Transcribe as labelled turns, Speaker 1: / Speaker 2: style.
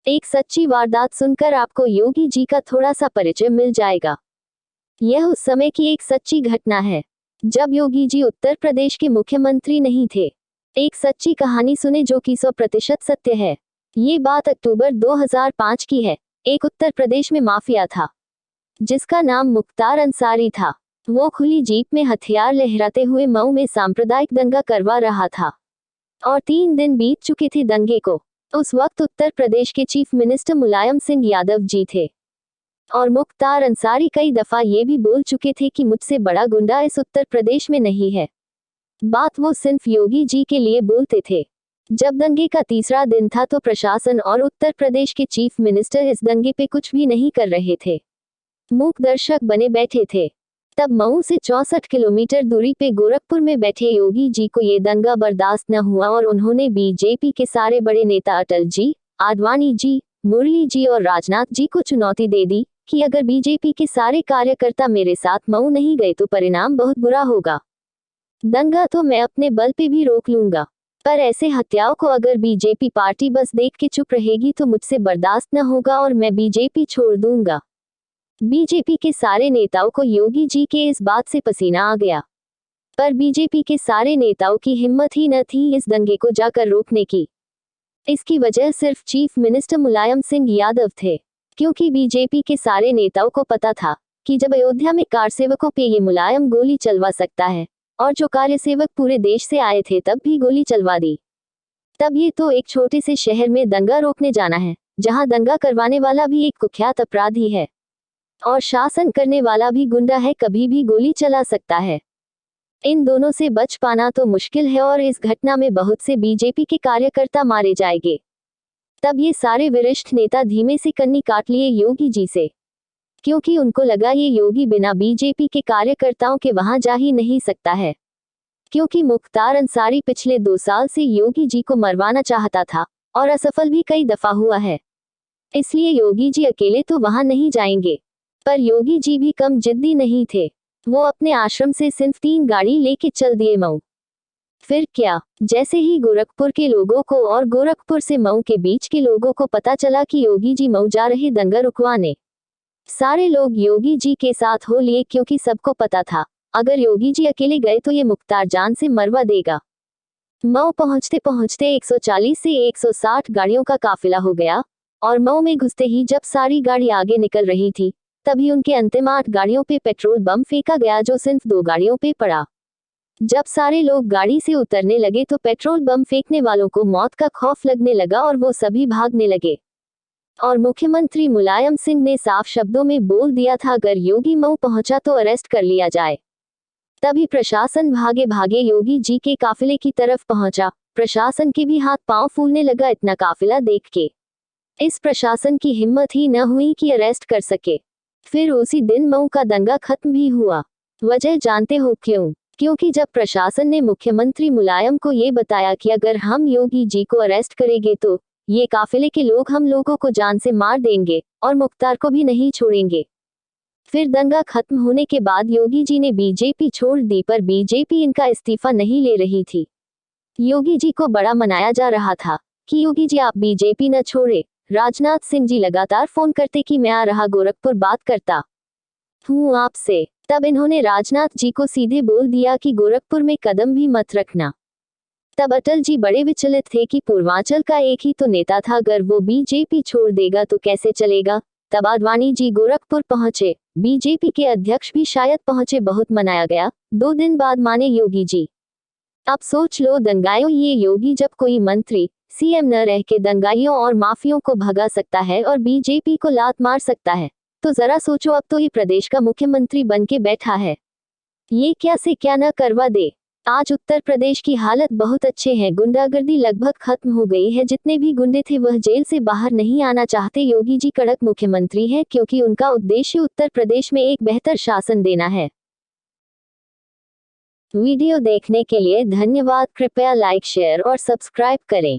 Speaker 1: एक सच्ची वारदात सुनकर आपको योगी जी का थोड़ा सा परिचय मिल जाएगा। यह उस समय की एक सच्ची घटना है जब योगी जी उत्तर प्रदेश के मुख्यमंत्री नहीं थे। एक सच्ची कहानी सुने जो कि 100% सत्य है। ये बात अक्टूबर 2005 की है। एक उत्तर प्रदेश में माफिया था जिसका नाम मुख्तार अंसारी था। वो खुली जीप में हथियार लहराते हुए मऊ में सांप्रदायिक दंगा करवा रहा था और 3 दिन बीत चुके थे दंगे को। उस वक्त उत्तर प्रदेश के चीफ मिनिस्टर मुलायम सिंह यादव जी थे और मुख्तार अंसारी कई दफा ये भी बोल चुके थे कि मुझसे बड़ा गुंडा इस उत्तर प्रदेश में नहीं है। बात वो सिर्फ योगी जी के लिए बोलते थे। जब दंगे का तीसरा दिन था तो प्रशासन और उत्तर प्रदेश के चीफ मिनिस्टर इस दंगे पे कुछ भी नहीं कर रहे थे, मूक दर्शक बने बैठे थे। तब मऊ से 64 किलोमीटर दूरी पे गोरखपुर में बैठे योगी जी को ये दंगा बर्दाश्त न हुआ और उन्होंने बीजेपी के सारे बड़े नेता अटल जी, आडवाणी जी, मुरली जी और राजनाथ जी को चुनौती दे दी कि अगर बीजेपी के सारे कार्यकर्ता मेरे साथ मऊ नहीं गए तो परिणाम बहुत बुरा होगा। दंगा तो मैं अपने बल पे भी रोक लूंगा, पर ऐसे हत्याओं को अगर बीजेपी पार्टी बस देख के चुप रहेगी तो मुझसे बर्दाश्त न होगा और मैं बीजेपी छोड़ दूंगा। बीजेपी के सारे नेताओं को योगी जी के इस बात से पसीना आ गया, पर बीजेपी के सारे नेताओं की हिम्मत ही न थी इस दंगे को जाकर रोकने की। इसकी वजह सिर्फ चीफ मिनिस्टर मुलायम सिंह यादव थे, क्योंकि बीजेपी के सारे नेताओं को पता था कि जब अयोध्या में कारसेवकों पे ये मुलायम गोली चलवा सकता है और जो कार्यसेवक पूरे देश से आए थे तब भी गोली चलवा दी, तब ये तो एक छोटे से शहर में दंगा रोकने जाना है जहां दंगा करवाने वाला भी एक कुख्यात अपराधी है और शासन करने वाला भी गुंडा है, कभी भी गोली चला सकता है। इन दोनों से बच पाना तो मुश्किल है और इस घटना में बहुत से बीजेपी के कार्यकर्ता मारे जाएंगे। तब ये सारे वरिष्ठ नेता धीमे से कन्नी काट लिए योगी जी से, क्योंकि उनको लगा ये योगी बिना बीजेपी के कार्यकर्ताओं के वहां जा ही नहीं सकता है, क्योंकि मुख्तार अंसारी पिछले 2 साल से योगी जी को मरवाना चाहता था और असफल भी कई दफा हुआ है। इसलिए योगी जी अकेले तो वहां नहीं जाएंगे। पर योगी जी भी कम जिद्दी नहीं थे। वो अपने आश्रम से सिर्फ 3 गाड़ी लेके चल दिए मऊ। फिर क्या, जैसे ही गोरखपुर के लोगों को और गोरखपुर से मऊ के बीच के लोगों को पता चला कि योगी जी मऊ जा रहे दंगा रुकवाने, सारे लोग योगी जी के साथ हो लिए, क्योंकि सबको पता था अगर योगी जी अकेले गए तो ये मुख्तार जान से मरवा देगा। मऊ पहुंचते पहुंचते 140 से 160 गाड़ियों का काफिला हो गया और मऊ में घुसते ही जब सारी गाड़ी आगे निकल रही थी तभी उनके अंतिम 8 गाड़ियों पे पेट्रोल बम फेंका गया जो सिर्फ 2 गाड़ियों पे पड़ा। जब सारे लोग गाड़ी से उतरने लगे तो पेट्रोल बम फेंकने वालों को मौत का खौफ लगने लगा और वो सभी भागने लगे और मुख्यमंत्री मुलायम सिंह ने साफ शब्दों में बोल दिया था अगर योगी मऊ पहुंचा तो अरेस्ट कर लिया जाए। तभी प्रशासन भागे भागे योगी जी के काफिले की तरफ पहुंचा। प्रशासन के भी हाथ पांव फूलने लगा इतना काफिला देख के। इस प्रशासन की हिम्मत ही न हुई कि अरेस्ट कर सके। फिर उसी दिन मऊ का दंगा खत्म भी हुआ। वजह जानते हो क्यों? क्योंकि जब प्रशासन ने मुख्यमंत्री मुलायम को ये बताया कि अगर हम योगी जी को अरेस्ट करेंगे तो ये काफिले के लोग हम लोगों को जान से मार देंगे और मुख्तार को भी नहीं छोड़ेंगे। फिर दंगा खत्म होने के बाद योगी जी ने बीजेपी छोड़ दी, पर बीजेपी इनका इस्तीफा नहीं ले रही थी। योगी जी को बड़ा मनाया जा रहा था कि योगी जी आप बीजेपी न छोड़े। राजनाथ सिंह जी लगातार फोन करते कि मैं आ रहा गोरखपुर बात करता हूँ आपसे। तब इन्होंने राजनाथ जी को सीधे बोल दिया कि गोरखपुर में कदम भी मत रखना। तब अटल जी बड़े विचलित थे कि पूर्वांचल का एक ही तो नेता था, अगर वो बीजेपी छोड़ देगा तो कैसे चलेगा। तब आडवाणी जी गोरखपुर पहुंचे, बीजेपी के अध्यक्ष भी शायद पहुंचे, बहुत मनाया गया। 2 दिन बाद माने योगी जी। अब सोच लो दंगाइयों, ये योगी जब कोई मंत्री सीएम न रह के दंगाइयों और माफियों को भगा सकता है और बीजेपी को लात मार सकता है, तो जरा सोचो अब तो ये प्रदेश का मुख्यमंत्री बन के बैठा है, ये क्या से क्या न करवा दे। आज उत्तर प्रदेश की हालत बहुत अच्छे है, गुंडागर्दी लगभग खत्म हो गई है। जितने भी गुंडे थे वह जेल से बाहर नहीं आना चाहते। योगी जी कड़क मुख्यमंत्री है क्योंकि उनका उद्देश्य उत्तर प्रदेश में एक बेहतर शासन देना है। वीडियो देखने के लिए धन्यवाद। कृपया लाइक, शेयर और सब्सक्राइब करें।